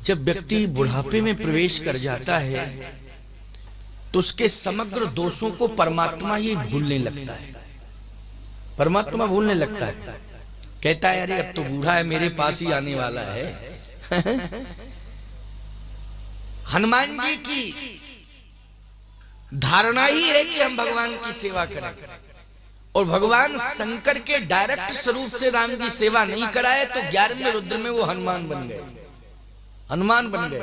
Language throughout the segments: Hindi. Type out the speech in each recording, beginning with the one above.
जब व्यक्ति बुढ़ापे में प्रवेश कर जाता है तो उसके समग्र दोषों को परमात्मा ही भूलने लगता है। परमात्मा भूलने लगता है, कहता है अरे अब तो बूढ़ा है, मेरे पास ही आने वाला है। हनुमान जी की धारणा ही है कि हम भगवान की सेवा करें, और भगवान शंकर के डायरेक्ट स्वरूप से राम की सेवा नहीं कराए तो 11वें रुद्र में वो हनुमान बन गए, हनुमान बन गए।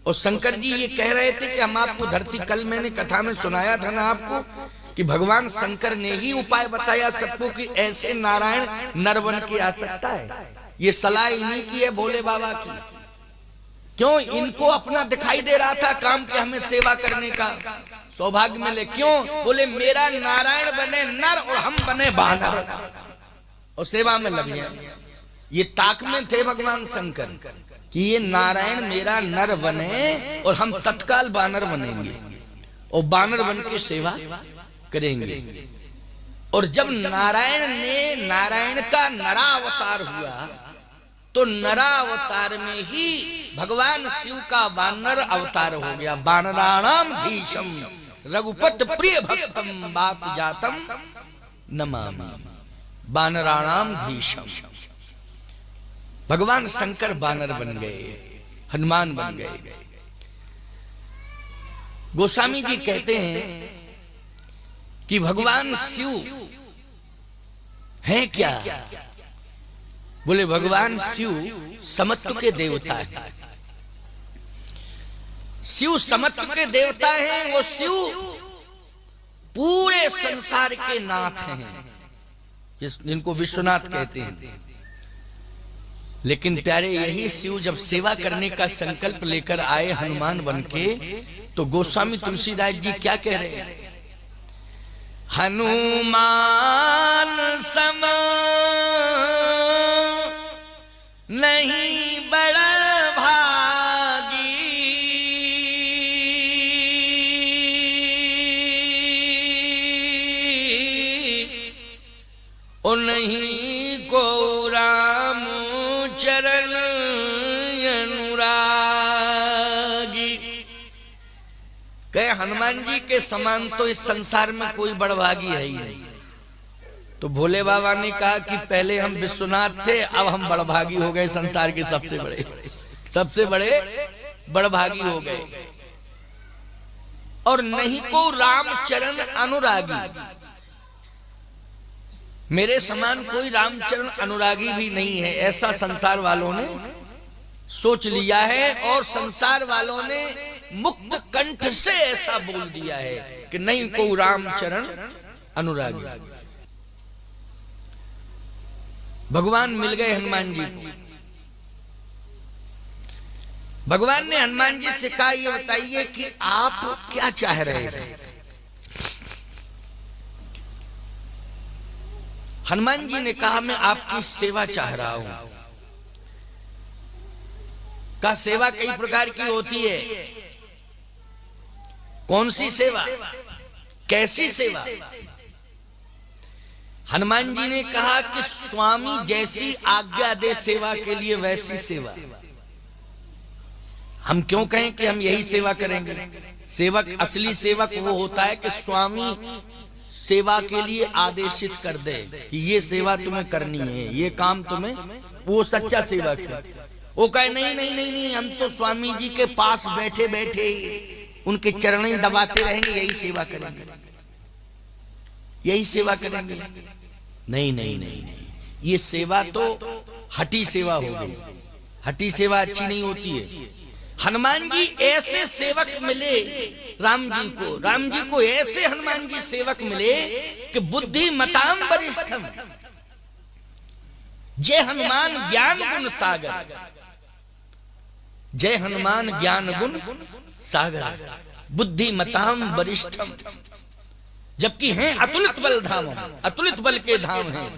और शंकर जी ये कह रहे थे कि हम आपको धरती, कल मैंने कथा में सुनाया था ना आपको कि भगवान शंकर ने ही उपाय बताया सबको कि ऐसे नारायण नर बन के आ सकता है। ये सलाह इन्हीं की है, भोले बाबा की। क्यों? इनको अपना दिखाई दे रहा था काम कि हमें सेवा करने का सौभाग्य मिले। क्यों? बोले मेरा नारायण बने नर और हम बने बानर और सेवा में लग गए। ये ताक में थे भगवान शंकर कि ये नारायण मेरा नर बने और हम तत्काल बानर बनेंगे और बानर बन के सेवा करेंगे। और जब नारायण का नरावतार हुआ तो नरावतार में ही भगवान शिव का बानर अवतार हो गया। बानराणाम धीशम रघुपत प्रिय भक्तम बात जातम नमामि। बानराणाम धीशम, भगवान शंकर बानर बन गए, हनुमान बन गए। गोस्वामी जी कहते हैं कि भगवान शिव हैं क्या? बोले भगवान शिव समत्व के देवता हैं। शिव समत्व के देवता हैं। वो शिव पूरे संसार के नाथ हैं, जिनको विश्वनाथ कहते हैं। लेकिन प्यारे यही शिव जब सेवा करने का संकल्प लेकर आए हनुमान बनके, तो गोस्वामी तुलसीदास जी क्या कह रहे हैं? हनुमान सम नहीं बड़ा भागी, और नहीं को राम चरण अनुरागी। कहे हनुमान जी के समान तो इस संसार में कोई बड़भागी है ही नहीं। तो भोले बाबा ने कहा कि पहले हम विश्वनाथ थे, अब हम बड़भागी हो गए, संसार के सबसे बड़े बड़भागी हो गए। और नहीं को रामचरण अनुरागी, मेरे समान कोई रामचरण अनुरागी भी नहीं है, ऐसा संसार वालों ने सोच लिया है। और संसार वालों ने मुक्त कंठ से ऐसा बोल दिया है कि नहीं को रामचरण अनुरागी। भगवान मिल गए हनुमान जी को। भगवान ने हनुमान जी से कहा ये बताइए कि आप क्या चाह रहे हैं? हनुमान जी ने कहा मैं आपकी सेवा चाह रहा हूं। का सेवा कई प्रकार की होती है। कौन सी सेवा, कैसी सेवा? हनुमान जी ने कहा कि स्वामी जैसी आज्ञा दे सेवा के लिए वैसी सेवा। हम क्यों कहें कि हम यही सेवा करेंगे? सेवक, असली सेवक वो होता है कि स्वामी सेवा के लिए आदेशित कर दे कि ये सेवा तुम्हें करनी है, ये काम तुम्हें, वो सच्चा सेवक है। वो कहे नहीं नहीं नहीं नहीं, हम तो स्वामी जी के पास बैठे बैठे उनके चरण दबाते रहेंगे, यही सेवा करेंगे, यही सेवा करेंगे। नहीं नहीं नहीं नहीं, ये सेवा तो हठी सेवा हो गई। हठी सेवा अच्छी नहीं होती है। हनुमान जी ऐसे सेवक मिले राम जी को ऐसे हनुमान जी सेवक मिले कि बुद्धिमताम वरिष्ठम, जय हनुमान ज्ञान गुण सागर, जय हनुमान ज्ञान गुण सागर, बुद्धिमताम वरिष्ठम। जबकि हैं अतुलित बल धाम, अतुलित बल के धाम हैं।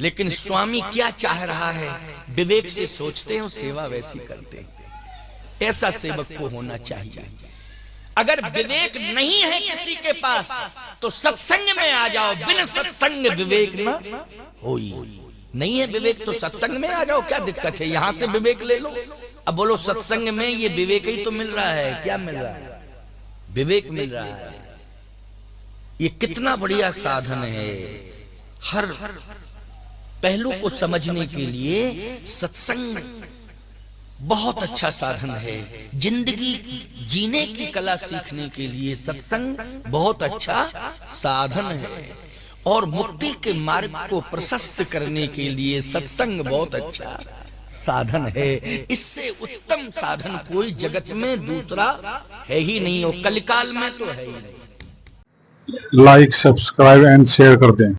लेकिन स्वामी क्या चाह रहा है विवेक से सोचते हैं, सेवा वैसी करते हैं। ऐसा सेवक को होना चाहिए। अगर विवेक नहीं है किसी के पास तो सत्संग में आ जाओ, बिन सत्संग विवेक न होई। नहीं है विवेक तो सत्संग में आ जाओ, क्या दिक्कत है? यहां से विवेक ले लो, अब बोलो सत्संग में ये विवेक ही तो मिल रहा है, क्या मिल रहा है? विवेक मिल रहा है। ये कितना बढ़िया साधन है। हर पहलू को समझने के लिए सत्संग बहुत अच्छा साधन है। जिंदगी जीने की कला सीखने के लिए सत्संग बहुत अच्छा साधन है। और मुक्ति के मार्ग को प्रशस्त करने के लिए सत्संग बहुत अच्छा साधन है। इससे उत्तम साधन कोई जगत में दूसरा है ही नहीं, और कलिकाल में तो है ही नहीं। लाइक, सब्सक्राइब एंड शेयर कर दें।